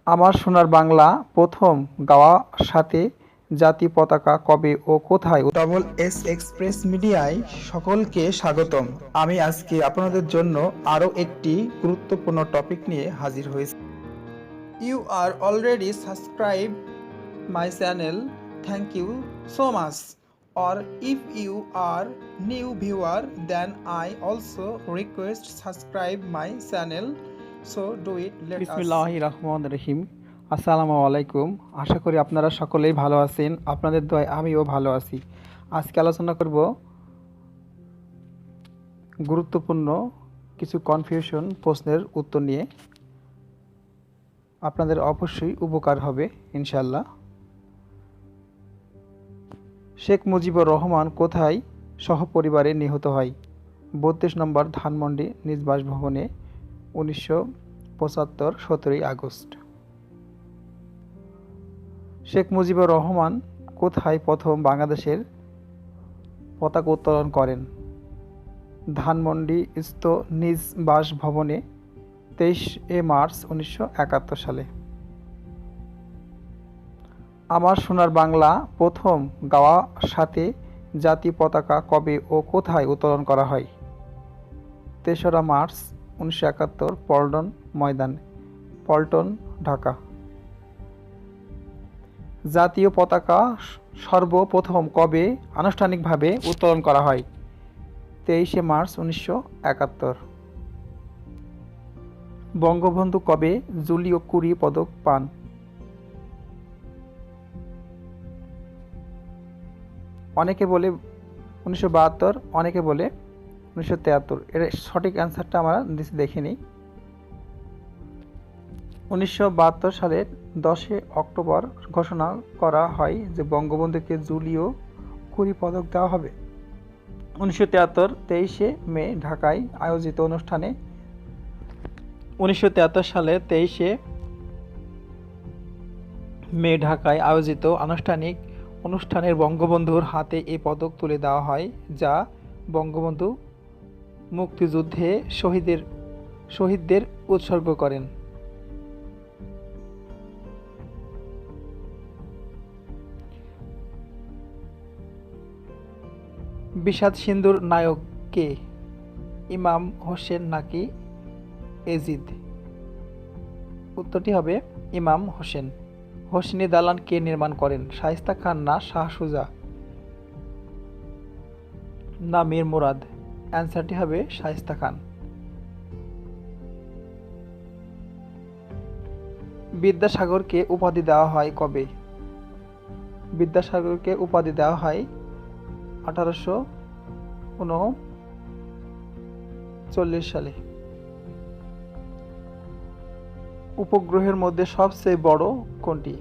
আমার সোনার বাংলা প্রথম গাওয়া সাথে জাতীয় পতাকা কবে ও কোথায়? ডবল এস এক্সপ্রেস মিডিয়ায় সকলকে স্বাগতম। আমি আজকে আপনাদের জন্য আরও একটি গুরুত্বপূর্ণ টপিক নিয়ে হাজির হয়েছি। You are already subscribe my channel, thank you so much. or if you are new viewer, then I also request subscribe my channel, so do it. Let us বিসমিল্লাহির রহমানির রহিম। আসসালামু আলাইকুম। আশা করি আপনারা সকলেই ভালো আছেন। আপনাদের দোয়ায় আমিও ভালো আছি। আজকে আলোচনা করব গুরুত্বপূর্ণ কিছু কনফিউশন প্রশ্নের উত্তর নিয়ে। আপনাদের অবশ্যই উপকার হবে ইনশাআল্লাহ। শেখ মুজিবুর রহমান কোথায় সহপরিবারে নিহত হয়? 32 নম্বর ধানমন্ডি নিজ বাসভবনে, 1975 17ই আগস্ট। শেখ মুজিবুর রহমান কোথায় প্রথম বাংলাদেশের পতাকা উত্তোলন করেন? ধানমন্ডিস্থ নিজ বাসভবনে, 23 মার্চ 1971 সালে। আমার সোনার বাংলা প্রথম গাওয়া সাথে জাতীয় পতাকা কবে ও কোথায় উত্তোলন করা হয়? 3রা মার্চ 1971 পল্টন ময়দান, পল্টন, ঢাকা। জাতীয় পতাকা সর্বপ্রথম কবে আনুষ্ঠানিকভাবে উত্তোলন করা হয়? 23 মার্চ 1971। বঙ্গবন্ধু কবে জুলিও কুরি পদক পান? 1972, অনেকে বলে 1973। এর সঠিক অ্যান্সারটা আমরা দেখে নিই। 1972 সালের 10 অক্টোবর ঘোষণা করা হয় যে বঙ্গবন্ধুকে জুলিও কুরি পদক দেওয়া হবে। 1973 23 মে ঢাকায় আয়োজিত অনুষ্ঠানে 1973 সালে 23 মে ঢাকায় আয়োজিত আনুষ্ঠানিক অনুষ্ঠানের বঙ্গবন্ধুর হাতে এই পদক তুলে দেওয়া হয়, যা বঙ্গবন্ধু মুক্তিযুদ্ধে শহীদদের উৎসর্গ করেন। বিষাদ সিন্ধুর নায়ক কে? ইমাম হোসেন নাকি এজিদ? উত্তরটি হবে ইমাম হোসেন। হোসেনি দালান কে নির্মাণ করেন? শায়েস্তা খান না শাহ সুজা না মীর মুরাদ? অ্যান্সারটি হবে শায়েস্তা খান। বিদ্যাসাগরকে উপাধি দেওয়া হয় কবে? বিদ্যাসাগরকে উপাধি দেওয়া হয় 1839 সালে। উপগ্রহের মধ্যে সবচেয়ে বড় কোনটি?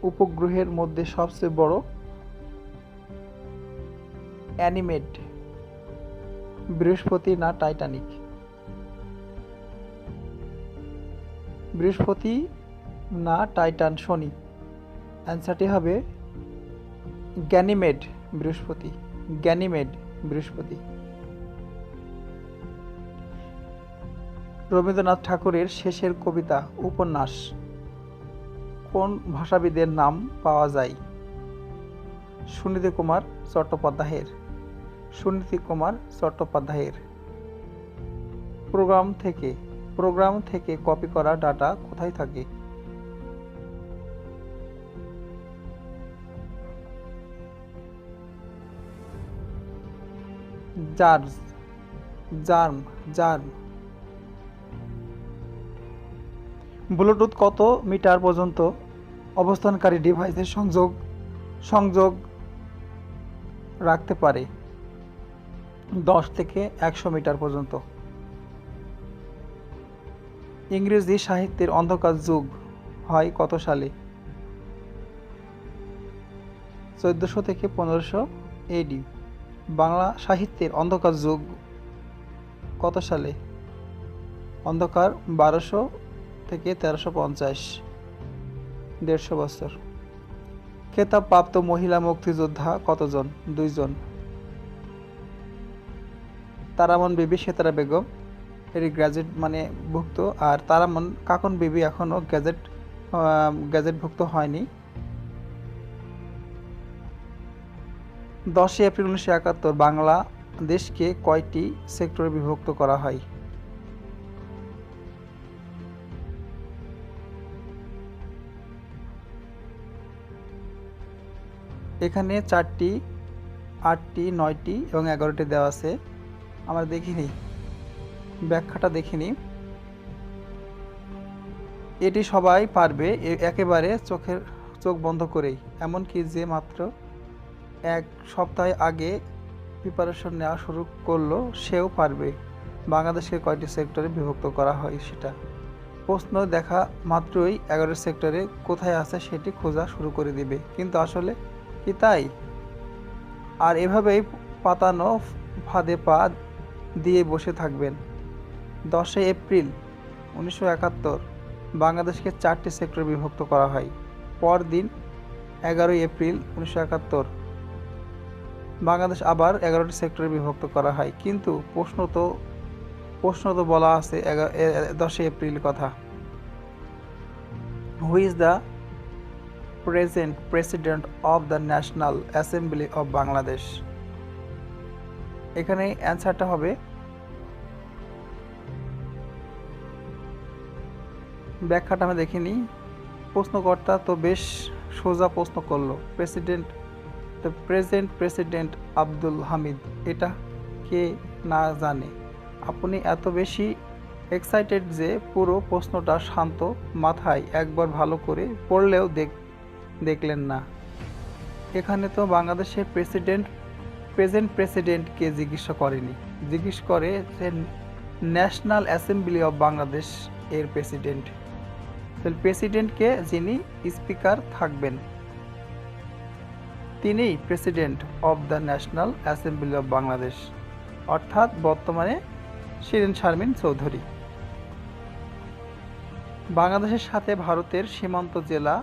উপগ্রহের মধ্যে সবচেয়ে বড় অ্যানিমেড, বৃহস্পতি না টাইটানিক? বৃহস্পতি না টাইটান, শনি? অ্যান্সারটি হবে গ্যানিমেড, বৃহস্পতি। গ্যানিমেড, বৃহস্পতি। রবীন্দ্রনাথ ঠাকুরের শেষের কবিতা উপন্যাস কোন ভাষাবিদের নাম পাওয়া যায়? সুনীতি কুমার চট্টোপাধ্যায়ের। সুনীতি কুমার চট্টোপাধ্যায়ের। প্রোগ্রাম থেকে কপি করা ডাটা কোথায় থাকে? জার্ম। ব্লুটুথ কত মিটার পর্যন্ত অবস্থানকারী ডিভাইসের সংযোগ রাখতে পারে? 10 থেকে 100 মিটার পর্যন্ত। ইংরেজি সাহিত্যের অন্ধকার যুগ হয় কত সালে? 1400 থেকে 1500 এডি। বাংলা সাহিত্যের অন্ধকার যুগ কত সালে? অন্ধকার 1200 থেকে 1350, 150 বছর। খেতাবপ্রাপ্ত মহিলা মুক্তিযোদ্ধা কতজন? 2 জন। তারামন বিবি সেতারা বেগম এর গ্র্যাজুয়েট ভুক্ত, আর তারামন কাকন বিবি এখনও গ্র্যাজুয়েট গ্যাজেটভুক্ত হয়নি। 10 এপ্রিল 1971 বাংলাদেশকে কয়টি সেক্টরে বিভক্ত করা হয়? এখানে 4টি, 8টি, 9টি এবং 11টি দেওয়া আছে। আমরা দেখিনি, ব্যাখ্যাটা দেখিনি। এটি সবাই পারবে একেবারে চোখ বন্ধ করেই, এমনকি যে মাত্র 1 সপ্তাহ আগে প্রিপারেশন নেওয়া শুরু করলো সেও পারবে বাংলাদেশকে কয়টি সেক্টরে বিভক্ত করা হয় সেটা। প্রশ্ন দেখা মাত্রই 11 সেক্টরে কোথায় আছে সেটি খোঁজা শুরু করে দিবে, কিন্তু আসলে কি তাই? আর এভাবেই পাতানো ফাঁদে পা দিয়ে বসে থাকবেন। 10 এপ্রিল 1971 বাংলাদেশকে 4টি সেক্টরে বিভক্ত করা হয়। পরদিন 11 এপ্রিল 1971 বাংলাদেশ আবার 11টি সেক্টরে বিভক্ত করা হয়, কিন্তু প্রশ্ন তো বলা আছে 10 এপ্রিল কথা। হু is the present president of the national assembly of Bangladesh? এখানে অ্যান্সারটা হবে, ব্যাখ্যাটা আমি দেখিনি। প্রশ্নকর্তা তো বেশ সোজা প্রশ্ন করলো, the present president Abdul Hamid. এটা কে না জানে? আপনি এত বেশি এক্সাইটেড যে পুরো প্রশ্নটা শান্ত মাথায় একবার ভালো করে পড়লেও দেখলেন না। এখানে তো বাংলাদেশের প্রেজেন্ট প্রেসিডেন্টকে জিজ্ঞাসা করেনি, জিজ্ঞেস করে যে ন্যাশনাল অ্যাসেম্বলি অফ বাংলাদেশ এর প্রেসিডেন্ট। তাহলে প্রেসিডেন্টকে যিনি স্পিকার থাকবেন তিনিই president of the national assembly of Bangladesh, অর্থাৎ বর্তমানে শিরিন শারমিন চৌধুরী। বাংলাদেশের সাথে ভারতের সীমান্ত জেলা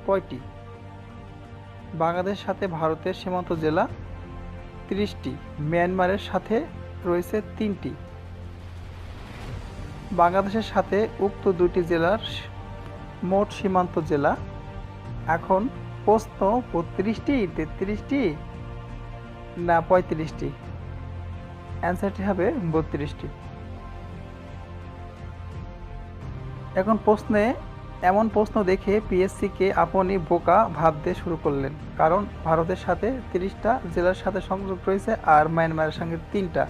কয়টি? বাংলাদেশের সাথে ভারতের সীমান্ত জেলা 30টি, মিয়ানমারের সাথে রয়েছে 3টি। বাংলাদেশের সাথে উক্ত দুটি জেলার মোট সীমান্ত জেলা। এখন প্রশ্ন 32টি, 33টি না 35টি? অ্যান্সারটি হবে 32টি। এখন এমন প্রশ্ন দেখে পিএসসিকে আপনি বোকা ভাবতে শুরু করলেন, কারণ ভারতের সাথে 30টা জেলার সাথে সংযোগ রয়েছে আর মায়ানমারের সঙ্গে 3টা।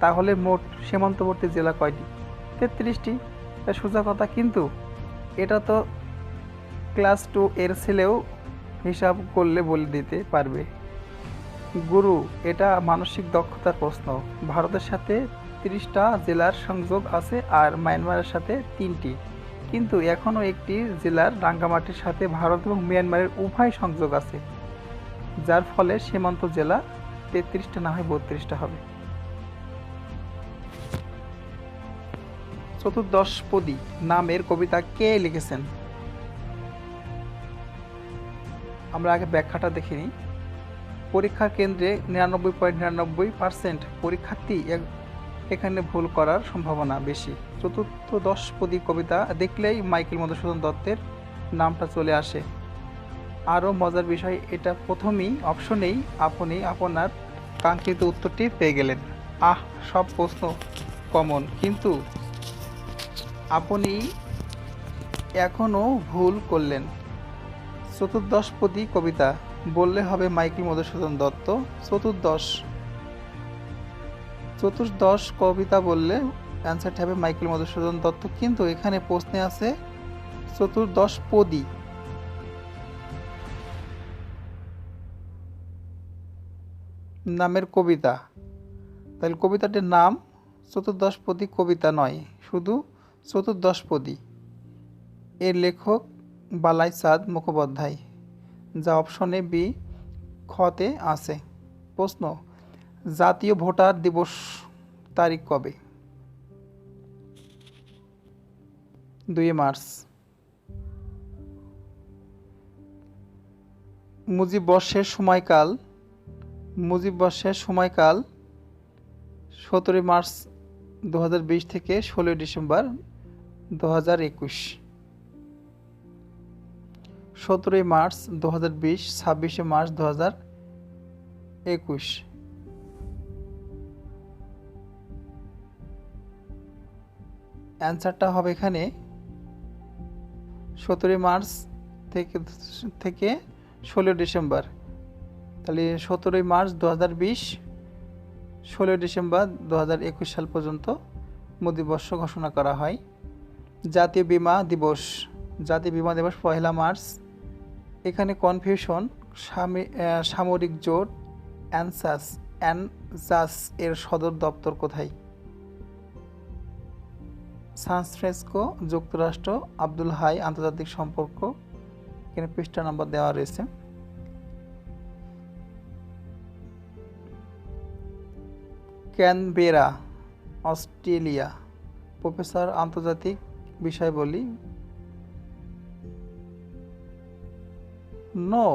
তাহলে মোট সীমান্তবর্তী জেলা কয়টি? 33টি। সোজা কথা, কিন্তু এটা তো ক্লাস 2 এর ছেলেও হিসাব করলে বলে দিতে পারবে। গুরু, এটা মানসিক দক্ষতার প্রশ্ন। ভারতের সাথে 30টা জেলার সংযোগ আছে আর মায়ানমারের সাথে 3টি, কিন্তু এখনও একটি জেলার রাঙ্গামাটির সাথে ভারত এবং মিয়ানমারের উভয় সংযোগ আছে, যার ফলে সীমান্ত জেলা 33টা না হয় 32টা হবে। চতুর্দশপদী নামের কবিতা কে লিখেছেন? আমরা আগে ব্যাখ্যাটা দেখে নিই। পরীক্ষার কেন্দ্রে 99.99% পরীক্ষার্থী এখানে ভুল করার সম্ভাবনা বেশি। চতুর্দশপদী কবিতা দেখলেই মাইকেল মধুসূদন দত্তের নামটা চলে আসে। আরও মজার বিষয়, এটা প্রথমেই অপশনেই আপনি আপনার কাঙ্ক্ষিত উত্তরটি পেয়ে গেলেন। সব প্রশ্ন কমন, কিন্তু আপনি এখনও ভুল করলেন। চতুর্দশপদী কবিতা বললে হবে মাইকেল মধুসূদন দত্ত। চতুর্দশ কবিতা বললে অ্যান্সারটা হবে মাইকেল মধুসূদন দত্ত, কিন্তু এখানে প্রশ্নে আছে চতুর্দশপদী। নামের কবিতা, তাহলে কবিতাটির নাম চতুর্দশপদী কবিতা নয়, শুধু চতুর্দশপদী। এর লেখক বালাই চাঁদ মুখোপাধ্যায়, যা অপশনে বি খতে আছে। প্রশ্ন, জাতীয় ভোটার দিবস তারিখ কবে? 2 মার্চ। মুজিব বর্ষের সময়কাল 17 মার্চ 2020 থেকে 16 ডিসেম্বর 2021। 17 March 2020, 26 March 2021। অ্যান্সারটা হবে এখানে 17 মার্চ থেকে 16 ডিসেম্বর। তাহলে 17 মার্চ 2020, 16 ডিসেম্বর 2021 সাল পর্যন্ত মৌ দিবস ঘোষণা করা হয়। জাতীয় বিমা দিবস 1 মার্চ। এখানে কনফিউশন, সামরিক জোট অ্যানজাস এর সদর দপ্তর কোথায়? সান ফ্রান্সিসকো, যুক্তরাষ্ট্র। আব্দুল হাই আন্তর্জাতিক সম্পর্ক, এখানে পৃষ্ঠা নম্বর দেওয়া রয়েছে। Canberra, Australia. প্রফেসর আন্তর্জাতিক বিষয়াবলী। No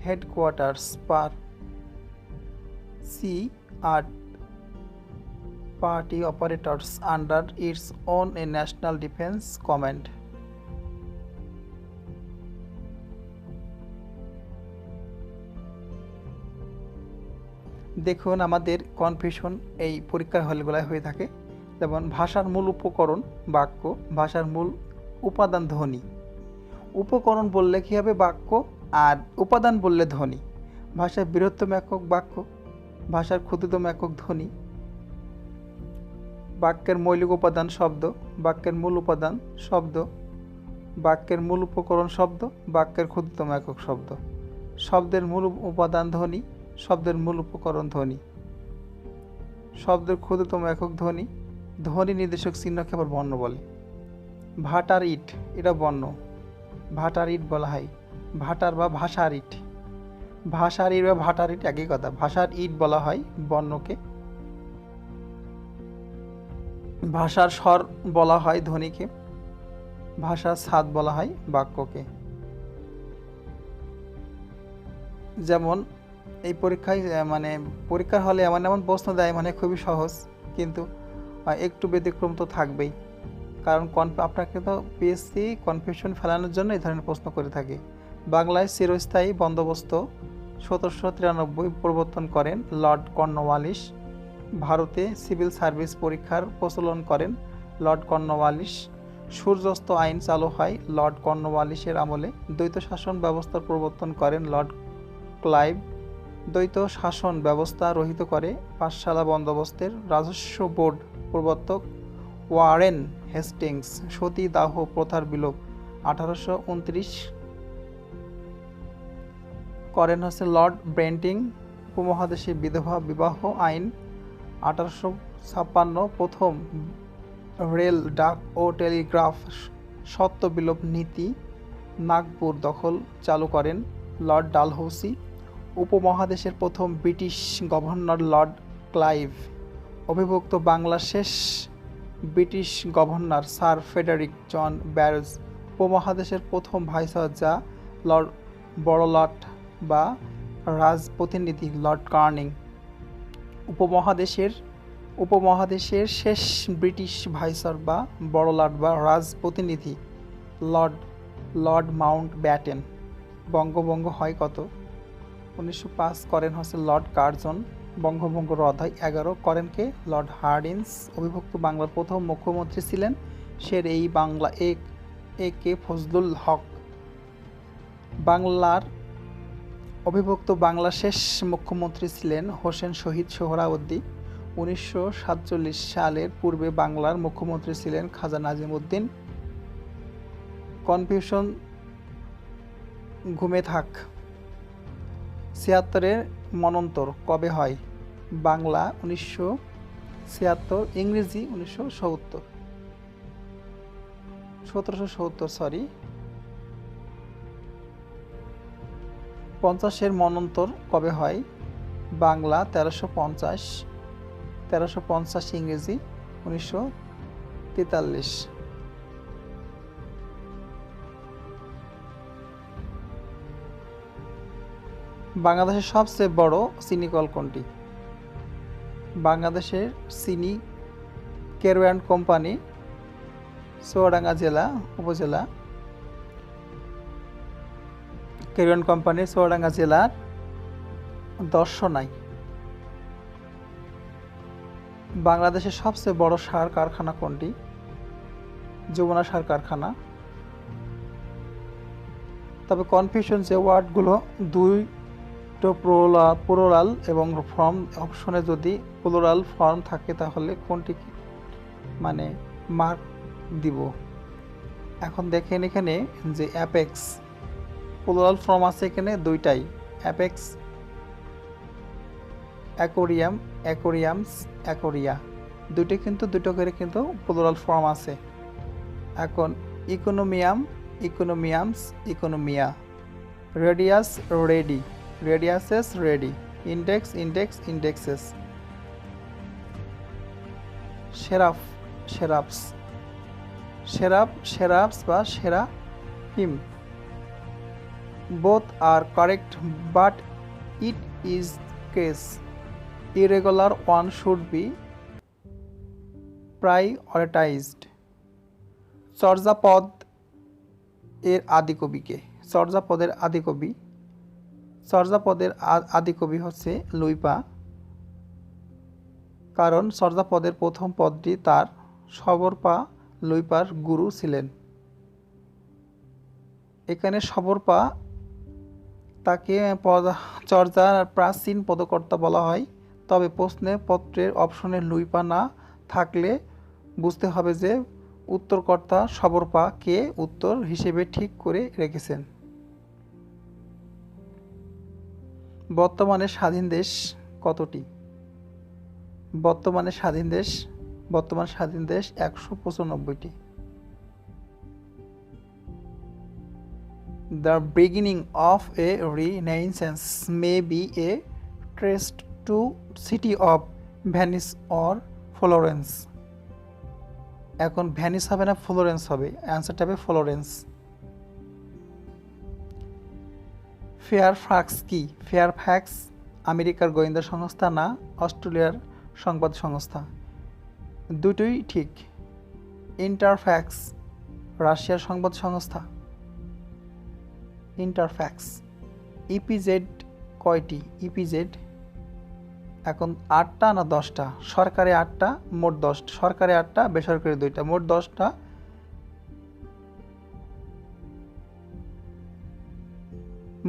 headquarters per C R party operators under its own a national defense command. দেখুন আমাদের কনফিউশন এই পরীক্ষার হলগুলোয় হয়ে থাকে। যেমন ভাষার মূল উপকরণ বাক্য, ভাষার মূল উপাদান ধ্বনি। উপকরণ বললে কী হবে? বাক্য। আর উপাদান বললে ধ্বনি। ভাষার বৃহত্তম একক বাক্য, ভাষার ক্ষুদ্রতম একক ধ্বনি। বাক্যের মৌলিক উপাদান শব্দ, বাক্যের মূল উপাদান শব্দ, বাক্যের মূল উপকরণ শব্দ, বাক্যের ক্ষুদ্রতম একক শব্দ। শব্দের মূল উপাদান ধ্বনি, শব্দের মূল উপকরণ ধ্বনি, শব্দের ক্ষুদ্রতম একক ধ্বনি। ধ্বনি নির্দেশক চিহ্নকে আবার বর্ণ বলে। ভাটার ইট, এটা বর্ণ, ভাটার ইট বলা হয়। ভাটার বা ভাষার ইট, ভাষার ইট বা ভাটার ইট একই কথা। ভাষার ইট বলা হয় বর্ণকে। ভাষার স্বর বলা হয় ধ্বনিকে। ভাষার ছাদ বলা হয় বাক্যকে। যেমন এই পরীক্ষায় পরীক্ষার হলে এমন এমন প্রশ্ন দেয় খুবই সহজ, কিন্তু একটু ব্যতিক্রম তো থাকবেই। কারণ আপনাকে তো পিএসসি কনফিউশন ফেলানোর জন্য এই ধরনের প্রশ্ন করে থাকে। বাংলায় চিরস্থায়ী বন্দোবস্ত 1793 প্রবর্তন করেন লর্ড কর্নওয়ালিস। ভারতে সিভিল সার্ভিস পরীক্ষার প্রচলন করেন লর্ড কর্নওয়ালিস। সূর্যাস্ত আইন চালু হয় লর্ড কর্নওয়ালিসের আমলে। দ্বৈত শাসন ব্যবস্থার প্রবর্তন করেন লর্ড ক্লাইভ। দ্বৈত শাসন ব্যবস্থা রহিত করে পাঠশালা বন্দোবস্তের রাজস্ব বোর্ড প্রবর্তক ওয়ারেন হেস্টিংস। সতী দাহ প্রথার বিলোপ 1829 করেন লর্ড বেন্টিং। উপমহাদেশে বিধবা বিবাহ আইন 1856। প্রথম রেল, ডাক ও টেলিগ্রাফ সত্ত্ব বিলোপ নীতি নাগপুর দখল চালু করেন লর্ড ডালহৌসি। উপমহাদেশের প্রথম ব্রিটিশ গভর্নর লর্ড ক্লাইভ। অবিভক্ত বাংলার শেষ ব্রিটিশ গভর্নর স্যার ফ্রেডারিক জন ব্যারোজ। উপমহাদেশের প্রথম ভাইসরয় লর্ড বড়লাট বা রাজপ্রতিনিধি লর্ড কার্নিং। উপমহাদেশের শেষ ব্রিটিশ ভাইসরয় বা বড়লাট বা রাজপ্রতিনিধি লর্ড মাউন্ট ব্যাটেন। বঙ্গভঙ্গ হয় কত? 1905 করেন লর্ড কার্জন। বঙ্গভঙ্গ রদ হয় 11 করেন কে? Lord Hardinge. অবিভক্ত বাংলার প্রথম মুখ্যমন্ত্রী ছিলেন শের এই বাংলা এ কে ফজলুল হক। বাংলার অবিভক্ত বাংলার শেষ মুখ্যমন্ত্রী ছিলেন হোসেন শহীদ সোহরাওয়ার্দী। 1947 সালের পূর্বে বাংলার মুখ্যমন্ত্রী ছিলেন খাজা নাজিমউদ্দিন। কনফিউশন ঘুমে থাক 76-এর মন্বন্তর কবে হয়? বাংলা 1976, ইংরেজি 1770 50-এর মন্বন্তর কবে হয়? বাংলা 1350, ইংরেজি 1943। বাংলাদেশের সবচেয়ে বড় চিনি কল কোনটি? বাংলাদেশের চিনি কেরওয়ান কোম্পানি, চুয়াডাঙ্গা জেলা উপজেলা। কেরিয়ন কোম্পানি চুয়াডাঙ্গা জেলার দর্শনায়। বাংলাদেশের সবচেয়ে বড় সার কারখানা কোনটি? যমুনা সার কারখানা। তবে কনফিউশন যে ওয়ার্ডগুলো দুইটো প্লুরাল এবং ফর্ম অপশনে যদি প্লুরাল ফর্ম থাকে তাহলে কোনটি মানে মার্ক দিব। এখন দেখেন এখানে যে অ্যাপেক্স প্লুরাল ফর্ম আছে এখানে দুইটাই, অ্যাপেক্স, অ্যাকোরিয়াম, অ্যাকোরিয়ামস, অ্যাকোরিয়া, দুইটা কিন্তু দুটো করে কিন্তু প্লুরাল ফর্ম আছে। এখন encomium, encomiums, encomia, radius, radii, radiuses, radii, index, index, indexes, seraph, seraphs, seraph, seraphs বা seraphim. Both are correct, but it is case irregular one should be prioritized. Charyapada এর আদিকবি কে? চর্যাপদের আদিকবি, চর্যাপদের আদিকবি হচ্ছে লুইপা, কারণ চর্যাপদের প্রথম পদটি তার সবরপা লুইপার গুরু ছিলেন। এখানে সবরপা তাকে চর্যার প্রাচীন পদকর্তা বলা হয়। তবে প্রশ্নপত্রের অপশনে লুইপা না থাকলে বুঝতে হবে যে উত্তরকর্তা সবরপা কে উত্তর হিসেবে ঠিক করে রেখেছেন। বর্তমানে স্বাধীন দেশ কতটি? বর্তমান স্বাধীন দেশ 195টি। The beginning of a renaissance may be a traced to city of Venice or Florence. এখন ভ্যানিস হবে না ফ্লোরেন্স হবে, অ্যান্সারটা হবে ফ্লোরেন্স। ফেয়ারফ্যাক্স কি? ফেয়ারফ্যাক্স আমেরিকার গোয়েন্দা সংস্থা না অস্ট্রেলিয়ার সংবাদ সংস্থা? দুটোই ঠিক। ইন্টারফ্যাক্স রাশিয়ার সংবাদ সংস্থা। ইন্টারফ্যাক্স। ইপিজেড কয়টি? ইপিজেড এখন 8টা না 10টা? সরকারি 8টা, মোট 10, সরকারি 8টা, বেসরকারি 2টা, মোট 10টা।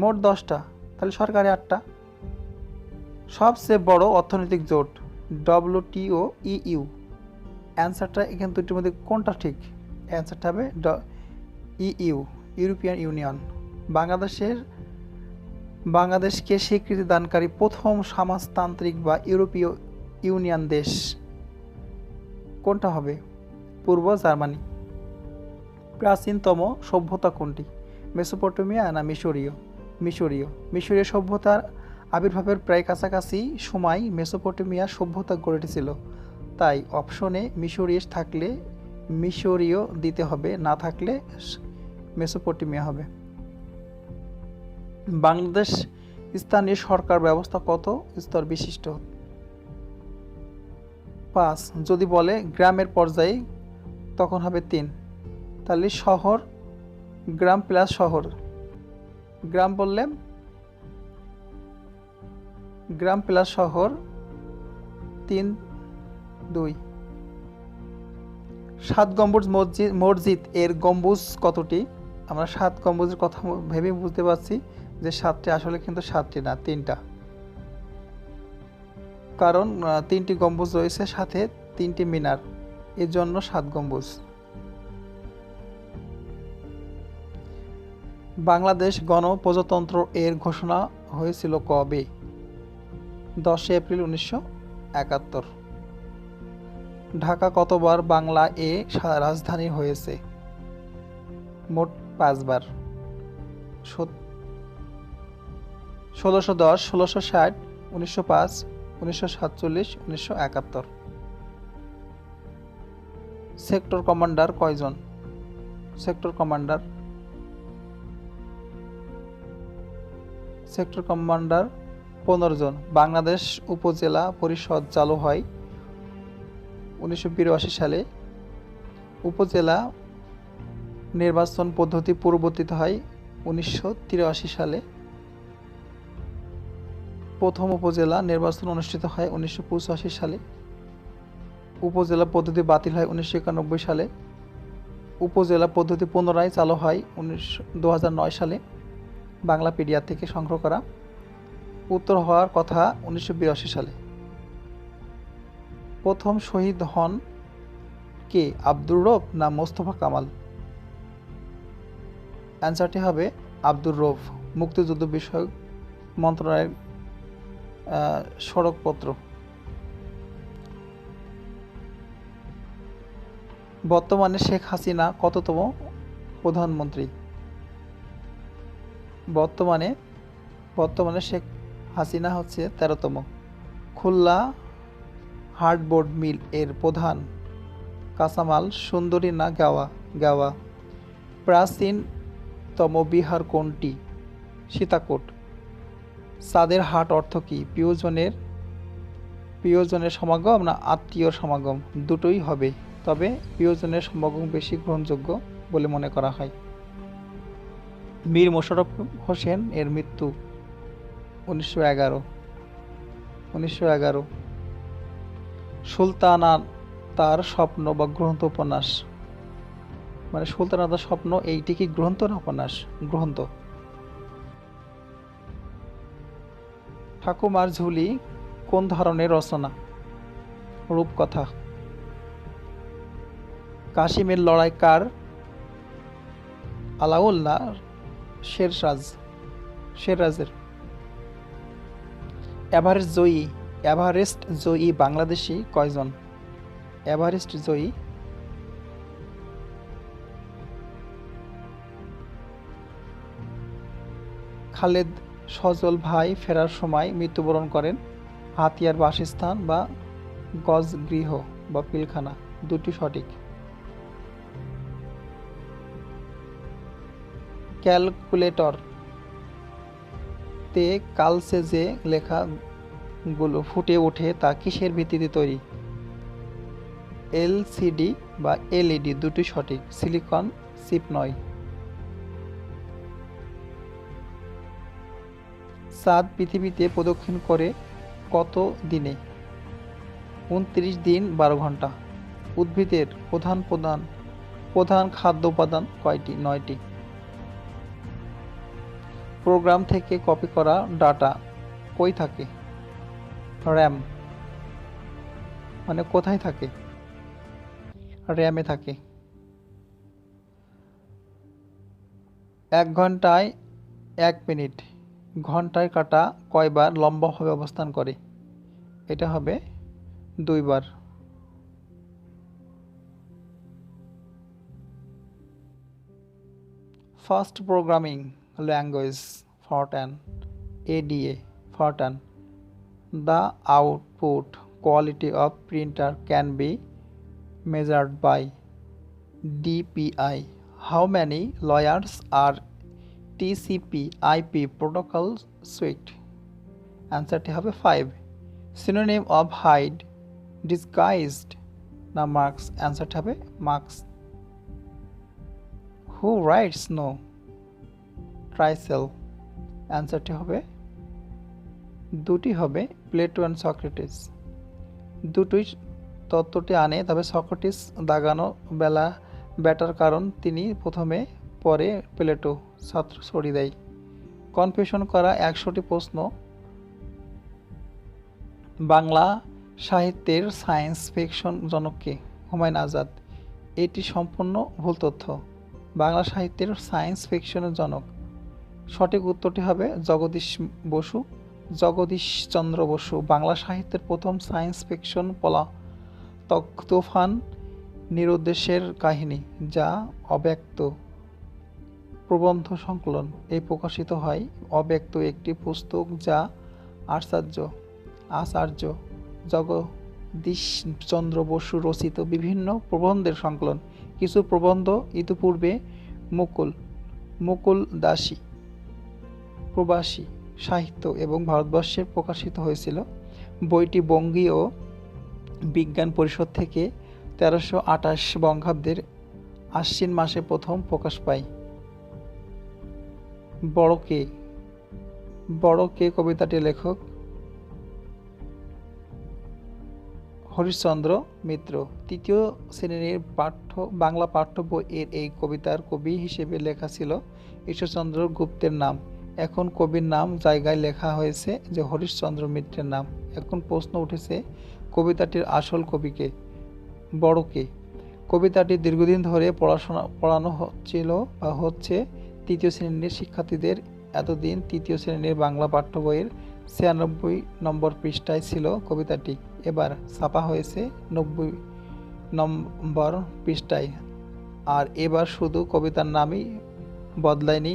মোট 10টা, তাহলে সরকারি 8টা। সবচেয়ে বড় অর্থনৈতিক জোট WTO, EU। অ্যান্সারটা এখানে দুটির মধ্যে কোনটা ঠিক? অ্যান্সারটা হবে EU, ইউরোপিয়ান ইউনিয়ন। বাংলাদেশকে স্বীকৃতি দানকারী প্রথম সমাজতান্ত্রিক বা ইউরোপীয় ইউনিয়ন দেশ কোনটা হবে? পূর্ব জার্মানি। প্রাচীনতম সভ্যতা কোনটি? মেসোপটেমিয়া না মিশরীয়? মিশরীয় সভ্যতার আবির্ভাবের প্রায় কাছাকাছি সময় মেসোপটেমিয়া সভ্যতা গড়ে উঠেছিল। তাই অপশনে মিশরীয় থাকলে মিশরীয় দিতে হবে, না থাকলে মেসোপটেমিয়া হবে। বাংলাদেশ স্থানীয় সরকার ব্যবস্থা কত স্তর বিশিষ্ট? 5। যদি বলে গ্রামের পর্যায়ে তখন হবে 3। তাহলে শহর, গ্রাম প্লাস শহর। গ্রাম বললে গ্রাম প্লাস শহর 3, 2। 7 গম্বুজ মসজিদ এর গম্বুজ কতটি? আমরা 7 গম্বুজের কথা ভেবে বুঝতে পারছি যে 7টি, আসলে কিন্তু 7টি না, 3টা। কারণ 3টি গম্বুজ রয়েছে, সাথে 3টি মিনার, এর জন্য 7 গম্বুজ। বাংলাদেশ গণপ্রজাতন্ত্র এর ঘোষণা হয়েছিল কবে? 10 এপ্রিল 1971। ঢাকা কতবার বাংলা এ রাজধানী হয়েছে? মোট 5 বার। 1610, 1660, 1905, 1947, 1971। সেক্টর কমান্ডার কয়জন? সেক্টর কমান্ডার 15 জন। বাংলাদেশ উপজেলা পরিষদ চালু হয় 1982 সালে। উপজেলা নির্বাচন পদ্ধতি পরিবর্তিত হয় 1983 সালে। প্রথম উপজেলা নির্বাচন অনুষ্ঠিত হয় 1985 সালে। উপজেলা পদ্ধতি বাতিল হয় 1991 সালে। উপজেলা পদ্ধতি পুনরায় চালু হয় 2009 সালে। বাংলাপিডিয়া থেকে সংগ্রহ করা। উত্তর হওয়ার কথা 1982 সালে। প্রথম শহীদ হন কে, আব্দুর রউফ না মোস্তফা কামাল? অ্যান্সারটি হবে আব্দুর রউফ। মুক্তিযুদ্ধ বিষয়ক মন্ত্রণালয়ের সড়কপত্র। বর্তমানে শেখ হাসিনা কততম প্রধানমন্ত্রী? বর্তমানে শেখ হাসিনা হচ্ছে 13তম। খুলনা হার্ডবোর্ড মিল এর প্রধান কাঁচামাল সুন্দরী না গাওয়া? প্রাচীনতম বিহার কোনটি? সীতাকোট। চাঁদের হাট অর্থ কি? প্রিয়জনের সমাগম না আত্মীয়র সমাগম? দুটোই হবে, তবে প্রিয়জনের সমাগম বেশি গ্রহণযোগ্য বলে মনে করা হয়। মীর মোশাররফ হোসেন এর মৃত্যু 1911। সুলতানা তার স্বপ্ন বা গ্রন্থ উপন্যাস? সুলতানা তার স্বপ্ন এইটি কি গ্রন্থ না উপন্যাস? গ্রন্থ। ঠাকুমার ঝুলি কোন ধরনের রচনা? রূপকথা। কাশিমের লড়াই কার? আলাউল না শেররাজের? এভারেস্ট জয়ী বাংলাদেশি কয়জন? এভারেস্ট জয়ী খালেদ সজল ভাই ফেরার সময় মৃত্যুবরণ করেন। হাতিয়ার বাসস্থান বা গজগৃহ বা পিলখানা? দুটি সঠিক। ক্যালকুলেটর তে কালসে যে লেখাগুলো ফুটে ওঠে তা কিসের ভিত্তিতে তৈরি? এলসিডি বা এলইডি? দুটি সঠিক। সিলিকন চিপ নয়। চাঁদ পৃথিবীতে প্রদক্ষিণ করে কত দিনে? 29 দিন 12 ঘন্টা। উদ্ভিদের প্রধান খাদ্য উপাদান কয়টি? 9টি। প্রোগ্রাম থেকে কপি করা ডাটা কই থাকে? র্যাম। কোথায় থাকে? র্যামে থাকে। 1 ঘন্টায় 1 মিনিট। ঘন্টায় কাঁটা কয়বার লম্বাভাবে অবস্থান করে? এটা হবে 2 বার। First programming language Fortran, ADA Fortran. The output quality of printer can be measured by DPI. How many layers are TCP/IP protocol suite? অ্যান্সারটি হবে 5. Synonym of hide, disguised না marks? অ্যান্সারটি হবে marks. Who writes no? Trisel. অ্যান্সারটি হবে দুটি হবে Plato and Socrates. দুটোই তত্ত্বটি আনে, তবে সক্রেটিস দাগানো ব্যাটার কারণ তিনি প্রথমে, পরে প্লেটো ছাত্র ছড়ি দেয়। কনফিউশন করা 100টি প্রশ্ন বাংলা সাহিত্যের সায়েন্স ফিকশন জনককে? হুমায়ুন আজাদ। এটি সম্পূর্ণ ভুল তথ্য। বাংলা সাহিত্যের সায়েন্স ফিকশনের জনক সঠিক উত্তরটি হবে জগদীশচন্দ্র বসু। বাংলা সাহিত্যের প্রথম সায়েন্স ফিকশন পলাতক তুফান নিরুদ্দেশের কাহিনী, যা অব্যক্ত প্রবন্ধ সংকলন। এই প্রকাশিত হয় অব্যক্ত একটি পুস্তক যা আচার্য জগদীশচন্দ্র বসু রচিত বিভিন্ন প্রবন্ধের সংকলন। কিছু প্রবন্ধ ইতিপূর্বে মুকুল দাসী প্রবাসী সাহিত্য এবং ভারতবর্ষে প্রকাশিত হয়েছিল। বইটি বঙ্গীয় বিজ্ঞান পরিষদ থেকে 1328 বঙ্গাব্দের আশ্বিন মাসে প্রথম প্রকাশ পায়। বড় কে? বড় কে কবিতাটির লেখক হরিশচন্দ্র মিত্র। তৃতীয় শ্রেণীর বাংলা পাঠ্য বইয়ের এই কবিতার কবি হিসেবে লেখা ছিল ঈশ্বরচন্দ্র গুপ্তের নাম। এখন কবির নাম জায়গায় লেখা হয়েছে যে হরিশচন্দ্র মিত্রের নাম। এখন প্রশ্ন উঠেছে, কবিতাটির আসল কবিকে? বড় কে? কবিতাটি দীর্ঘদিন ধরে পড়ানো হচ্ছিল বা হচ্ছে তৃতীয় শ্রেণীর শিক্ষার্থীদের। এতদিন তৃতীয় শ্রেণীর বাংলা পাঠ্য বইয়ের ৯৬ নম্বর পৃষ্ঠায় ছিল কবিতাটি। এবার ছাপা হয়েছে ৯০ নম্বর পৃষ্ঠায়। আর এবার শুধু কবিতার নামই বদলায়নি,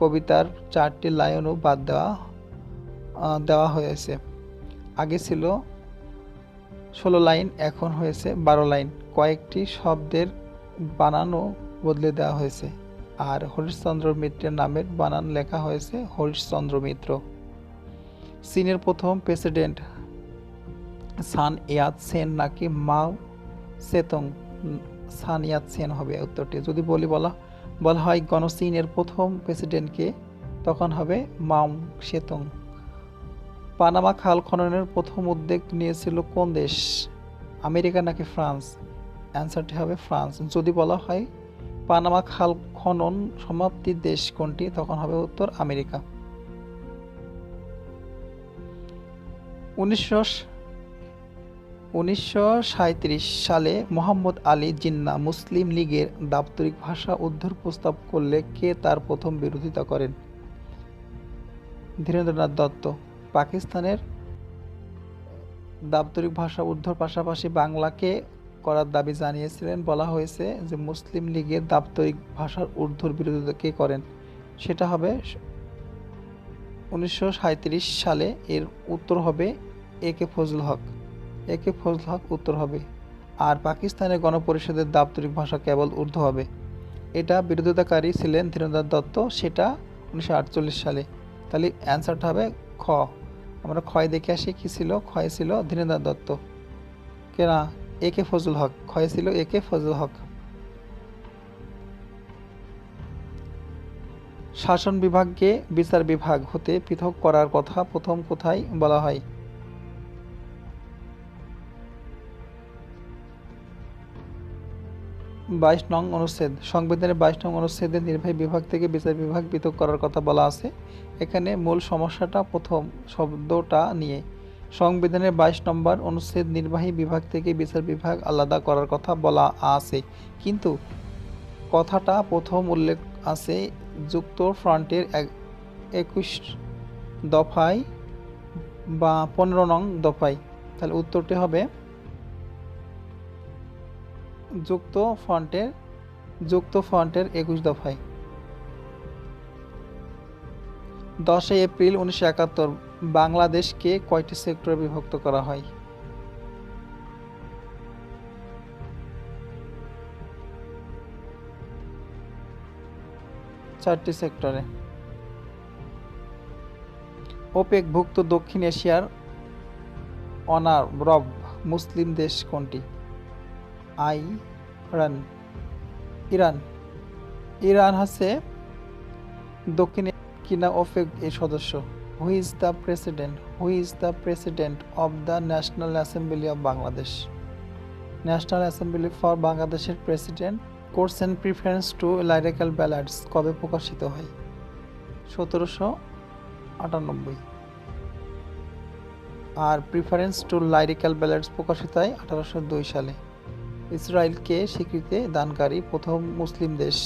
কবিতার ৪টি লাইনও বাদ দেওয়া হয়েছে। আগে ছিল ১৬ লাইন, এখন হয়েছে ১২ লাইন। কয়েকটি শব্দের বানানও বদলে দেওয়া হয়েছে। আর হরিশচন্দ্র মিত্রের নামের বানান লেখা হয়েছে হরিশচন্দ্র মিত্র। চীনের প্রথম প্রেসিডেন্ট সান ইয়াত সেন নাকি মাও সেতুং? সান ইয়াত সেন হবে উত্তরটি। যদি বলা হয় চীনের প্রথম প্রেসিডেন্টকে, তখন হবে মাও সেতুং। পানামা খাল খননের প্রথম উদ্যোগ নিয়েছিল কোন দেশ? আমেরিকা নাকি ফ্রান্স? অ্যান্সারটি হবে ফ্রান্স। যদি বলা হয় পানামা খাল খনন সমাপ্তির দেশ কোনটি, তখন হবে উত্তর আমেরিকা। ১৯৩৭ সালে মোহাম্মদ আলী জিন্নাহ মুসলিম লীগের দাপ্তরিক ভাষা উদ্ধার প্রস্তাব করলে কে তার প্রথম বিরোধিতা করেন? ধীরেন্দ্রনাথ দত্ত। পাকিস্তানের দাপ্তরিক ভাষা উদ্ধার পাশাপাশি বাংলাকে করার দাবি জানিয়েছিলেন। বলা হয়েছে যে মুসলিম লীগের দাপ্তরিক ভাষার উর্দুর বিরোধিতা কে করেন? সেটা হবে ১৯৩৭ সালে। এর উত্তর হবে এ কে ফজলুল হক। এ কে ফজলুল হক উত্তর হবে। আর পাকিস্তানের গণপরিষদের দাপ্তরিক ভাষা কেবল উর্দু হবে। এটা বিরোধিতাকারী ছিলেন ধীরেন্দ্রনাথ দত্ত, সেটা ১৯৪৮ সালে। তাহলে অ্যান্সারটা হবে খ। আমরা ক্ষয় দেখে আসি, কি ছিল? ক্ষয় ছিল ধীরেন্দ্রনাথ দত্ত, কেনা এ কে ফজলুল হক। ক্ষয় ছিল এ কে ফজলুল হক। শাসন বিভাগকে বিচার বিভাগ হতে পৃথক করার কথা প্রথম কোথায় বলা হয়? ২২ নং অনুচ্ছেদ। সংবিধানের ২২ নং অনুচ্ছেদে নির্বাহী বিভাগ থেকে বিচার বিভাগ পৃথক করার কথা বলা আছে। এখানে মূল সমস্যাটা প্রথম শব্দটা নিয়ে। সংবিধানের ২২ নম্বর অনুচ্ছেদ নির্বাহী বিভাগ থেকে বিচার বিভাগ আলাদা করার কথা বলা আছে, কিন্তু কথাটা প্রথম উল্লেখ আছে যুক্তফ্রন্টের ২১ দফায় বা ১৫ নং দফায়। তাহলে উত্তরটি হবে যুক্তফ্রন্টের ২১ দফায়। ১০ এপ্রিল ১৯৭১ বাংলাদেশকে কয়টি সেক্টরে বিভক্ত করা হয়? চারটি সেক্টরে। ওপেকভুক্ত দক্ষিণ এশিয়ার অনারব মুসলিম দেশ কোনটি? ইরান হচ্ছে দক্ষিণ কিনা ওপেক এর সদস্য। Who is the president of the national assembly of Bangladesh? National assembly for বাংলাদেশের president. Question preference to lyrical ballads কবে প্রকাশিত হয়? ১৭৯৮। আর প্রিফারেন্স টু লাইরিক্যাল ব্যালাডস প্রকাশিত হয় ১৮০২ সালে। ইসরায়েলকে স্বীকৃতি দানকারী প্রথম মুসলিম দেশ?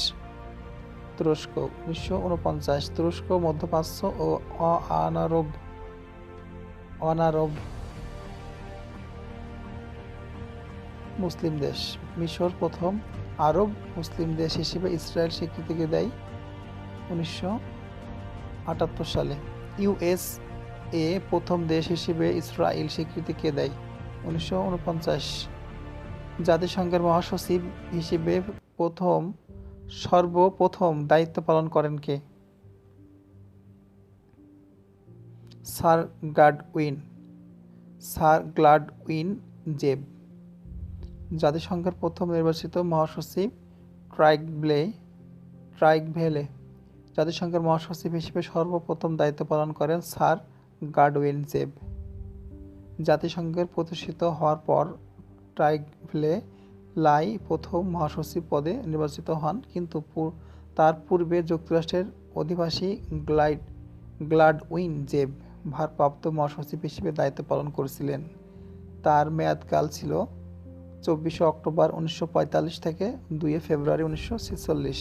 তুরস্ক, ১৯৪৯। তুরস্ক মধ্যপ্রাচ্য ও অনারব মুসলিম দেশ। মিশর প্রথম আরব মুসলিম দেশ হিসেবে ইসরায়েল স্বীকৃতি দেয় ১৯৭৮ সালে। ইউএসএ প্রথম দেশ হিসেবে ইসরায়েল স্বীকৃতি দেয় ১৯৪৯। জাতিসংঘের মহাসচিব হিসেবে সর্বপ্রথম দায়িত্ব পালন করেন কে? স্যার গ্লাডউইন জেব। জাতিসংঘের প্রথম নির্বাচিত মহাসচিব ট্রাইগভেলে। জাতিসংঘের মহাসচিব হিসেবে সর্বপ্রথম দায়িত্ব পালন করেন স্যার গাডউইন জেব। জাতিসংঘের প্রতিষ্ঠিত হওয়ার পর ট্রাইগভলে লাই প্রথম মহাসচিব পদে নির্বাচিত হন, কিন্তু তার পূর্বে যুক্তরাষ্ট্রের অধিবাসী গ্লাডউইন জেব ভারপ্রাপ্ত মহাসচিব হিসেবে দায়িত্ব পালন করেছিলেন। তার মেয়াদকাল ছিল 24 অক্টোবর 1945 থেকে 2 ফেব্রুয়ারি 1946।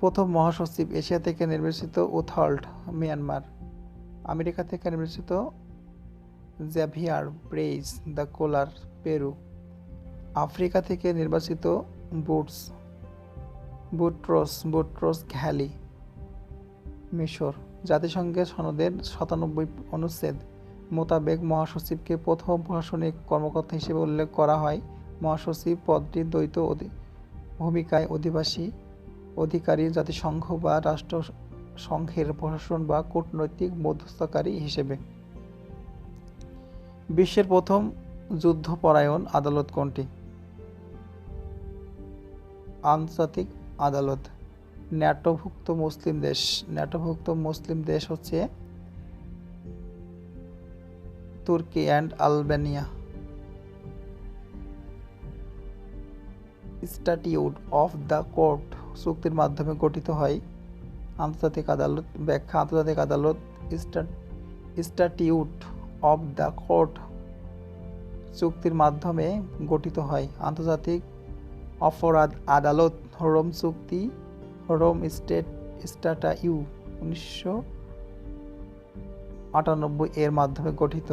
প্রথম মহাসচিব এশিয়া থেকে নির্বাচিত উথল্ড, মিয়ানমার। আমেরিকা থেকে নির্বাচিত Javier Perez, de Cuellar, Peru. Africa থেকে নির্বাচিত বুট্রোস ঘ্যালি, মিশর। জাতিসংঘের সনদের 97 অনুচ্ছেদ মোতাবেক মহাসচিবকে প্রথম প্রশাসনিক কর্মকর্তা হিসেবে উল্লেখ করা হয়। মহাসচিব পদটি দ্বৈত ভূমিকায় অধিকারী, জাতিসংঘ বা রাষ্ট্রসংঘের প্রশাসন বা কূটনৈতিক মধ্যস্থকারী হিসেবে। বিশ্বের প্রথম যুদ্ধপরায়ণ আদালত কোনটি? আন্তর্জাতিক আদালত। ন্যাটোভুক্ত মুসলিম দেশ হচ্ছে তুর্কি and Albania. Statute of the court চুক্তির মাধ্যমে গঠিত হয় আন্তর্জাতিক আদালত। ব্যাখ্যা: আন্তর্জাতিক আদালত স্ট্যাটিউট অফ দ্য কোর্ট চুক্তির মাধ্যমে গঠিত হয়। আন্তর্জাতিক অপরাধ আদালত রোম চুক্তি, রোম স্ট্যাটাইউ 1998 এর মাধ্যমে গঠিত।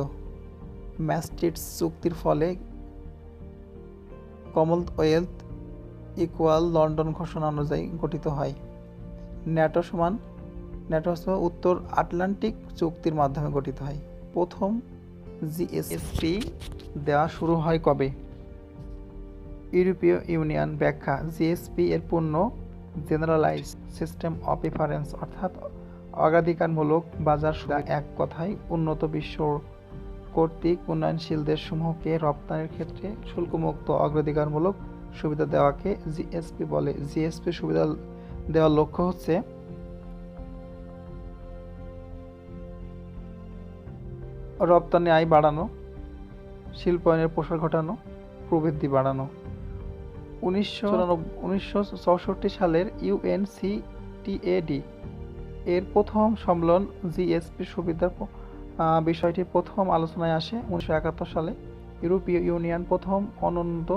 ম্যাস্ট্রিক্ট চুক্তির ফলে কমনওয়েলথ ইকুয়াল লন্ডন ঘোষণা অনুযায়ী গঠিত হয়। ন্যাটো উত্তর আটলান্টিক চুক্তির মাধ্যমে গঠিত হয়। প্রথম জিএসপি দেওয়া শুরু হয় কবে? ইউরোপীয় ইউনিয়ন। ব্যাখ্যা: জিএসপি এর পূর্ণ জেনারেলাইজ সিস্টেম অফ প্রিফারেন্স, অর্থাৎ অগ্রাধিকারমূলক বাজার সুবিধা। এক কথায় উন্নত বিশ্ব কর্তৃক উন্নয়নশীল দেশসমূহকে রপ্তানির ক্ষেত্রে শুল্কমুক্ত অগ্রাধিকারমূলক সুবিধা দেওয়াকে জিএসপি বলে। জিএসপি সুবিধা দেওয়ার লক্ষ্য হচ্ছে রপ্তানি আয় বাড়ানো, শিল্পায়নের প্রসার ঘটানো, প্রবৃদ্ধি বাড়ানো। 1964 সালের ইউএনসিটিএডি এর প্রথম সম্মেলন জিএসপি সুবিধার বিষয়টির প্রথম আলোচনায় আসে 1971 সালে। ইউরোপীয় ইউনিয়ন প্রথম অনুন্নত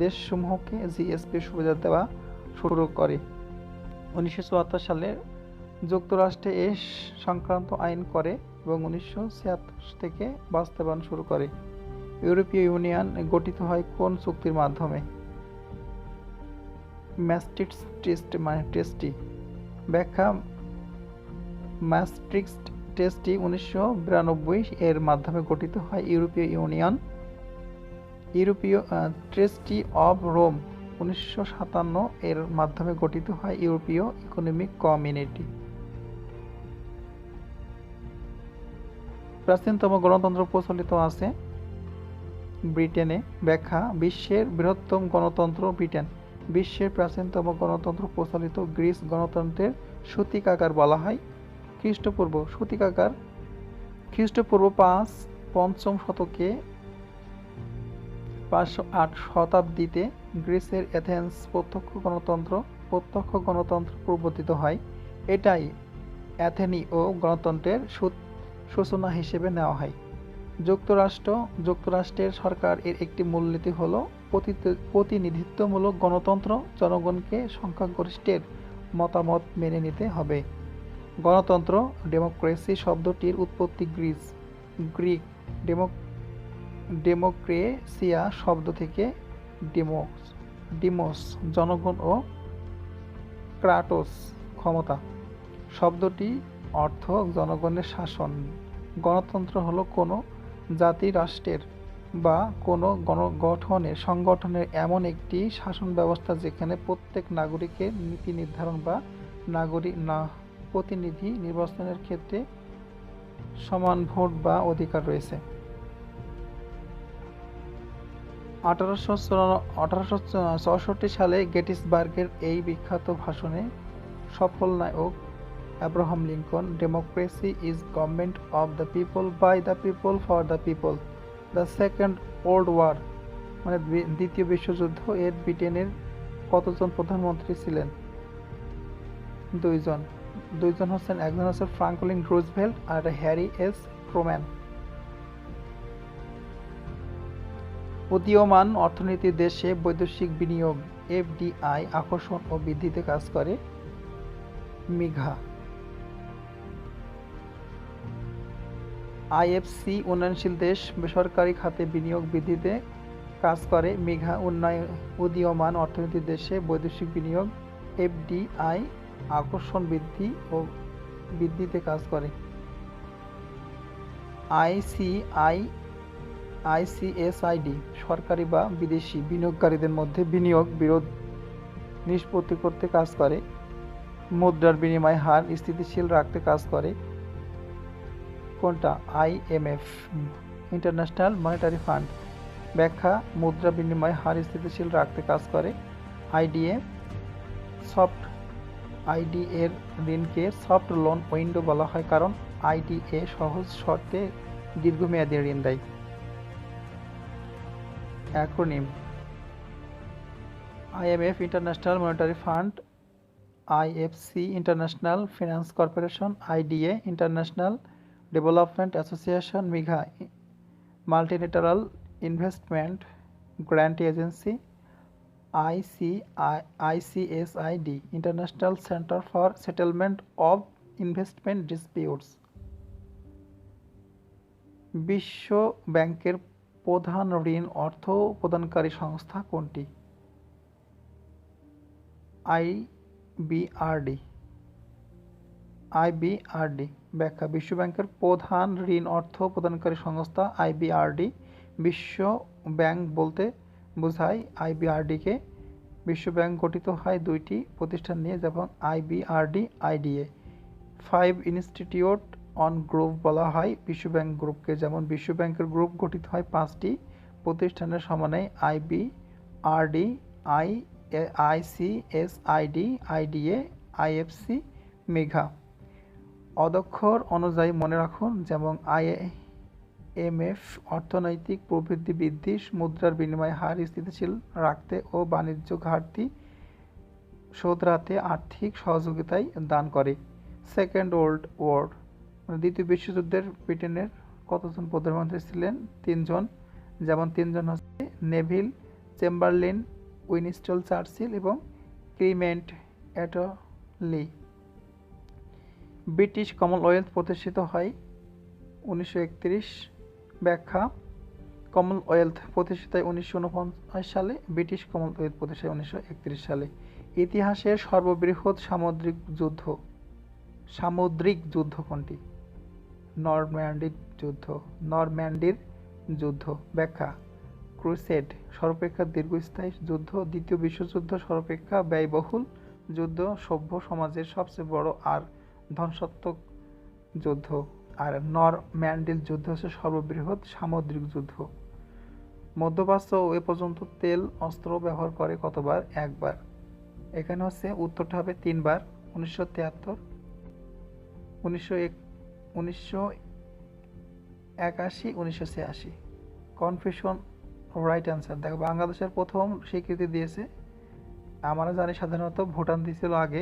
দেশসমূহকে জিএসপি সুবিধা দেওয়া শুরু করে। 1974 সালে যুক্তরাষ্ট্রে এ সংক্রান্ত আইন করে এবং 1976 থেকে বাস্তবায়ন শুরু করে। ইউরোপীয় ইউনিয়ন গঠিত হয় কোন চুক্তির মাধ্যমে? ম্যাস্ট্রিক্ট ট্রিটি। ব্যাখ্যা: ম্যাস্ট্রিক্ট ট্রিটি 1992 এর মাধ্যমে গঠিত হয় ইউরোপীয় ইউনিয়ন। ইউরোপীয় ট্রিটি অব রোম 1957 এর মাধ্যমে গঠিত হয় ইউরোপীয় ইকোনমিক কমিউনিটি। প্রাচীনতম গণতন্ত্র প্রচলিত আছে ব্রিটেনে। ব্যাখ্যা: বিশ্বের বৃহত্তম গণতন্ত্র ব্রিটেন। বিশ্বের প্রাচীনতম গণতন্ত্র প্রচলিত গ্রিস গণতন্ত্রের সূতিকাগার বলা হয়। খ্রিস্টপূর্ব সূতিকাগার খ্রিস্টপূর্ব 5ম শতকে 508 শতাব্দীতে গ্রিসের এথেন্স প্রত্যক্ষ গণতন্ত্র প্রবর্তিত হয়। এটাই অ্যাথেনীয় গণতন্ত্রের সূচনা হিসেবে নেওয়া হয়। যুক্তরাষ্ট্রের সরকার এর একটি মূলনীতি হল প্রতিনিধিত্বমূলক গণতন্ত্র। জনগণকে সংখ্যাগরিষ্ঠের মতামত মেনে নিতে হবে। গণতন্ত্র ডেমোক্রেসি শব্দটির উৎপত্তি গ্রিক ডেমোক্রেসিয়া শব্দ থেকে, ডিমোস জনগণ ও ক্রাটোস ক্ষমতা। শব্দটি অর্থ জনগণের শাসন। গণতন্ত্র হলো কোনো জাতি, রাষ্ট্রের বা কোনো সংগঠনের এমন একটি শাসন ব্যবস্থা যেখানে প্রত্যেক নাগরিকের নীতি নির্ধারণ বা প্রতিনিধি নির্বাচনের ক্ষেত্রে সমান ভোট বা অধিকার রয়েছে। 1864 সালে গেটিসবার্গের এই বিখ্যাত ভাষণে সফল নায়ক Abraham Lincoln. Democracy is government of the people by the people for the people. The second world war মানে দ্বিতীয় বিশ্বযুদ্ধ এর ব্রিটেনের কতজন প্রধানমন্ত্রী ছিলেন? দুইজন। একজন হচ্ছেন ফ্রাঙ্কলিন রুজভেল্ট আর হ্যারি এস ট্রুম্যান। উদীয়মান অর্থনীতির দেশে বৈদেশিক বিনিয়োগ এফডিআই আকর্ষণ ও বৃদ্ধিতে কাজ করে মিঘা। আইএফসি উন্নয়নশীল দেশ বেসরকারি খাতে বিনিয়োগ বৃদ্ধিতে কাজ করে মিঘা। উদীয়মান অর্থনীতির দেশে বৈদেশিক বিনিয়োগ এফডিআই আকর্ষণ বৃদ্ধিতে কাজ করে। আইসিএসআইডি সরকারি বা বিদেশি বিনিয়োগকারীদের মধ্যে বিনিয়োগ বিরোধ নিষ্পত্তি করতে কাজ করে। মুদ্রার বিনিময় হার স্থিতিশীল রাখতে কাজ করে কোনটা? IMF, international monetary fund. ব্যাখ্যা: মুদ্রা বিনিময় হার স্থিতিশীল রাখতে কাজ করে। আইডিএ এর ঋণকে সফট লোন উইন্ডো বলা হয় কারণ আইডিএ সহজ শর্তে দীর্ঘমেয়াদী ঋণ দেয়। Acronym: IMF, international monetary fund. IFC, international finance corporation. IDA, international development association. MIGA, multilateral investment grant agency. ICSID, international centre for settlement of investment disputes. বিশ্ব ব্যাংকের প্রধান ঋণ অর্থ প্রদানকারী সংস্থা কোনটি? আইবিআরডি। ব্যাখ্যা: বিশ্ব ব্যাংকের প্রধান ঋণ অর্থ প্রদানকারী সংস্থা আইবিআরডি। বিশ্ব ব্যাংক বলতে বোঝায় আইবিআরডিকে। বিশ্ব ব্যাংক গঠিত হয় দুইটি প্রতিষ্ঠান নিয়ে, যেমন IBRD, IDA. 5 institute on group বলা হয় বিশ্ব ব্যাংক গ্রুপকে, যেমন বিশ্ব ব্যাংকের গ্রুপ গঠিত হয় 5টি প্রতিষ্ঠানের সমন্বয়ে আইবিআরডি, আইসিএসআইডি, আইডিএ, আইএফসি, মিঘা। অদক্ষর অনুযায়ী মনে রাখুন, যেমন আইএমএফ অর্থনৈতিক প্রবৃদ্ধি বৃদ্ধি, মুদ্রার বিনিময় হার স্থিতিশীল রাখতে ও বাণিজ্য ঘাটতি শোধরাতে আর্থিক সহযোগিতায় দান করে। সেকেন্ড ওয়ার্ল্ড ওয়ার দ্বিতীয় বিশ্বযুদ্ধের ব্রিটেনের কতজন প্রধানমন্ত্রী ছিলেন? 3 জন, যেমন 3 জন হচ্ছে নেভিল চেম্বারলেন, উইনস্টন চার্চিল এবং ক্লিমেন্ট অ্যাটলি। ব্রিটিশ কমনওয়েলথ প্রতিষ্ঠিত হয় 1931। ব্যাখ্যা: কমনওয়েলথ প্রতিষ্ঠিত হয় 1949 সালে। ব্রিটিশ কমনওয়েলথ প্রতিষ্ঠিত হয় 1931 সালে। ইতিহাসের সর্ববৃহৎ সামুদ্রিক যুদ্ধ কোনটি? নরম্যান্ডির যুদ্ধ। ব্যাখ্যা: ক্রুসেড সর্বাপেক্ষা দীর্ঘস্থায়ী যুদ্ধ। দ্বিতীয় বিশ্বযুদ্ধ সর্বাপেক্ষা ব্যয়বহুল যুদ্ধ, সভ্য সমাজের সবচেয়ে বড় আর ধ্বংসাত্মক যুদ্ধ। আর নরম্যান্ডির যুদ্ধ হচ্ছে সর্ববৃহৎ সামুদ্রিক যুদ্ধ। মধ্যপ্রাচ্য এ পর্যন্ত তেল অস্ত্র ব্যবহার করে কতবার? 1 বার। এখানে হচ্ছে উত্তরটা হবে 3 বার। 1973, 1981, 1986। Confusion right answer. দেখো, বাংলাদেশের প্রথম স্বীকৃতি দিয়েছে আমরা জানি সাধারণত ভুটান দিয়েছিল আগে।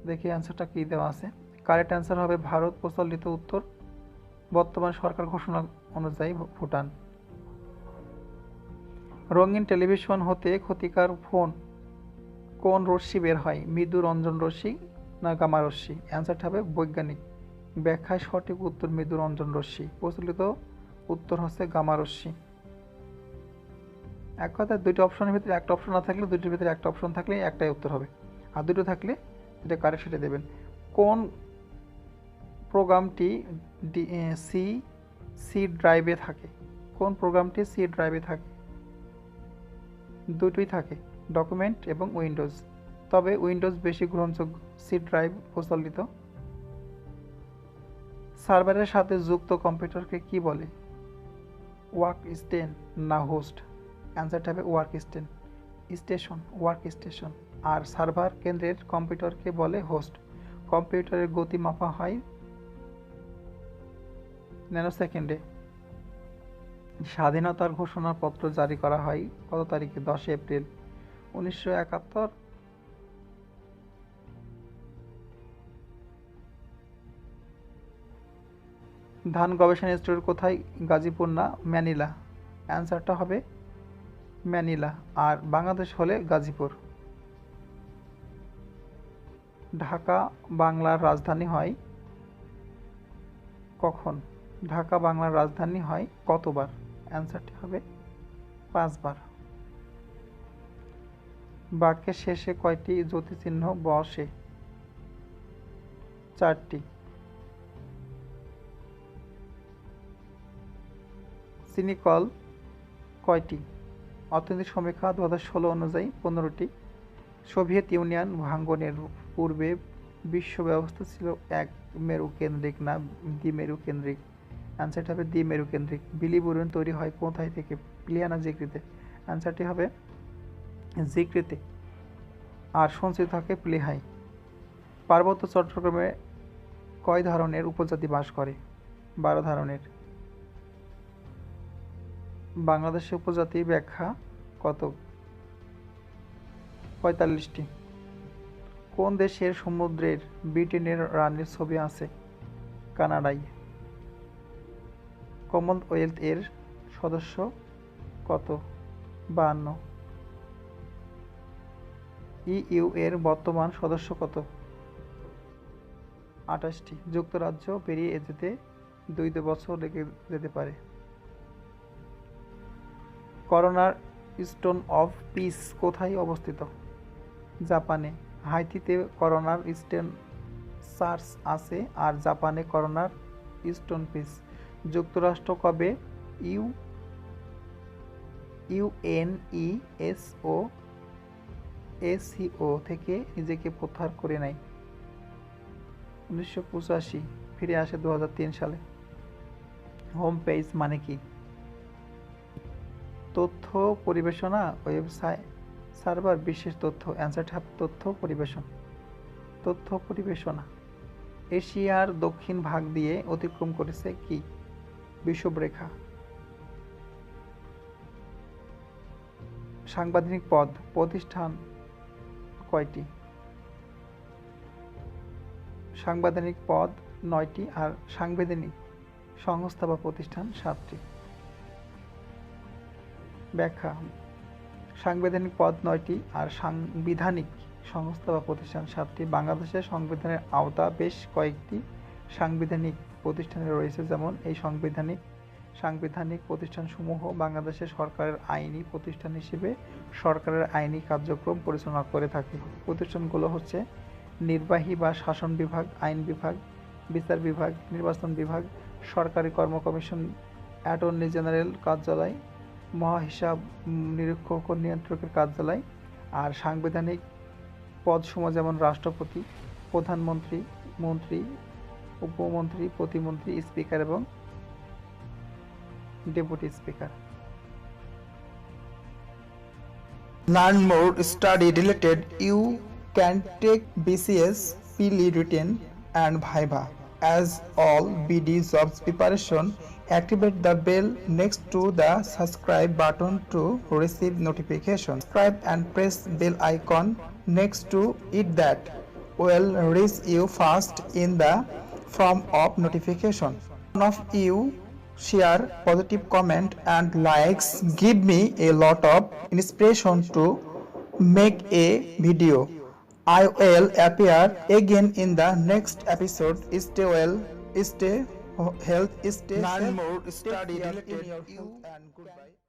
দেখি অ্যান্সারটা কী দেওয়া আছে। কারেক্ট অ্যান্সার হবে ভারত। প্রচলিত উত্তর বর্তমান সরকার ঘোষণা অনুযায়ী ভুটান। রঙিন টেলিভিশন হতে ক্ষতিকার ফোন কোন রশ্মি বের হয়? মৃদু রঞ্জন রশ্মি না গামা রশ্মি? অ্যান্সারটা হবে বৈজ্ঞানিক ব্যাখ্যায় সঠিক উত্তর মৃদু রঞ্জন রশ্মি। প্রচলিত উত্তর হচ্ছে গামা রশ্মি। এক কথায় দুইটা অপশনের ভিতরে একটা অপশন না থাকলে, দুইটির ভিতরে একটা অপশন থাকলে একটাই উত্তর হবে, আর দুটো থাকলে যেটা কারেক্ট সেটা দেবেন। কোন প্রোগ্রামটি সি ড্রাইভে থাকে? কোন প্রোগ্রামটি সি ড্রাইভে থাকে? দুটোই থাকে, ডকুমেন্ট এবং উইন্ডোজ। তবে উইন্ডোজ বেশি গ্রহণযোগ্য, সি ড্রাইভ প্রচলিত। সার্ভারের সাথে যুক্ত কম্পিউটারকে কি বলে? ওয়ার্ক স্টেশন না হোস্ট? অ্যান্সারটা হবে ওয়ার্ক স্টেশন। আর সার্ভার কেন্দ্রের কম্পিউটারকে বলে হোস্ট। কম্পিউটারের গতি মাপা হয় ন্যানোসেকেন্ডে। স্বাধীনতার ঘোষণাপত্র জারি করা হয় কত তারিখে? 10 এপ্রিল 1971। ধান গবেষণা ইনস্টিটিউট কোথায়? গাজীপুর না ম্যানিলা? অ্যান্সারটা হবে ম্যানিলা। আর বাংলাদেশ হলে গাজীপুর। ঢাকা বাংলার রাজধানী হয় কখন? ঢাকা বাংলার রাজধানী হয় কতবার? অ্যান্সারটি হবে 5 বার। বাক্যের শেষে কয়টি যতিচিহ্ন বসে? 4টি। চিনিকল কয়টি? অর্থনৈতিক সমীক্ষা 2016 অনুযায়ী 15টি। সোভিয়েত ইউনিয়ন ভাঙ্গনের পূর্বে বিশ্ব ব্যবস্থা ছিল এক মেরু কেন্দ্রিক না দ্বিমেরু কেন্দ্রিক? অ্যান্সারটি হবে দ্বিমেরু কেন্দ্রিক। বিলিবুরুন তৈরি হয় কোথায় থেকে? প্লিয়া না জিক্রিতে? অ্যান্সারটি হবে জিক্রিতে। আর সঞ্চিত থাকে প্লিহায়। পার্বত্য চট্টগ্রামে কয় ধরনের উপজাতি বাস করে? 12 ধরনের। বাংলাদেশের উপজাতি ব্যাখ্যা কত? 45টি। কোন দেশের সমুদ্রের ব্রিটেনের রানীর ছবি আছে? কানাডায়। কমনওয়েলথ এর সদস্য কত? 52। ইইউ এর বর্তমান সদস্য কত? 28টি। যুক্তরাজ্য বেরিয়ে যেতে 2 বছর লেগে যেতে পারে। করোনার স্টোন অফ পিস কোথায় অবস্থিত? জাপানে। হাইতিতে করোনার স্টোন চার্চ আছে আর জাপানে করোনার স্টোন পিস। যুক্তরাষ্ট্র কবে ইউএনইএসও থেকে নিজেকে প্রত্যাহার করে নেয়? 1985। ফিরে আসে 2003 সালে। হোম পেজ মানে কি? তথ্য পরিবেশনা, ওয়েবসাইট, সার্ভার, বিশেষ তথ্য? অ্যান্সারটা হবে তথ্য পরিবেশন। তথ্য পরিবেশনা। এশিয়ার দক্ষিণ ভাগ দিয়ে অতিক্রম করেছে কি? বিষুবরেখা। সাংবিধানিক পদ প্রতিষ্ঠান কয়টি? সাংবিধানিক পদ 9টি আর সাংবিধানিক সংস্থা বা প্রতিষ্ঠান 7টি। ব্যাখ্যা: সাংবিধানিক পদ 9টি আর সাংবিধানিক সংস্থা বা প্রতিষ্ঠান 7টি। বাংলাদেশের সংবিধানের আওতা বেশ কয়েকটি সাংবিধানিক প্রতিষ্ঠানে রয়েছে, যেমন এই সাংবিধানিক প্রতিষ্ঠানসমূহ বাংলাদেশের সরকারের আইনি প্রতিষ্ঠান হিসেবে সরকারের আইনি কার্যক্রম পরিচালনা করে থাকে। প্রতিষ্ঠানগুলো হচ্ছে নির্বাহী বা শাসন বিভাগ, আইন বিভাগ, বিচার বিভাগ, নির্বাচন বিভাগ, সরকারি কর্ম কমিশন, অ্যাটর্নি জেনারেল কার্যালয়, মহাহিসাব নিরীক্ষক ও নিয়ন্ত্রকের কার্যালয়। আর সাংবিধানিক পদসমূহ যেমন রাষ্ট্রপতি, প্রধানমন্ত্রী, মন্ত্রী, উপমন্ত্রী, প্রতিমন্ত্রী, স্পিকার এবং deputy speaker. Learn more study related. You can take BCS, PLE written and Viva. As all BD jobs preparation, activate the bell next to the subscribe button to receive notification. Subscribe and press bell icon next to it that will reach you first in the form of notification. One of you share positive comment and likes give me a lot of inspiration to make a video. I will appear again in the next episode. Stay well, stay health, stay learn more, study related in your health and goodbye.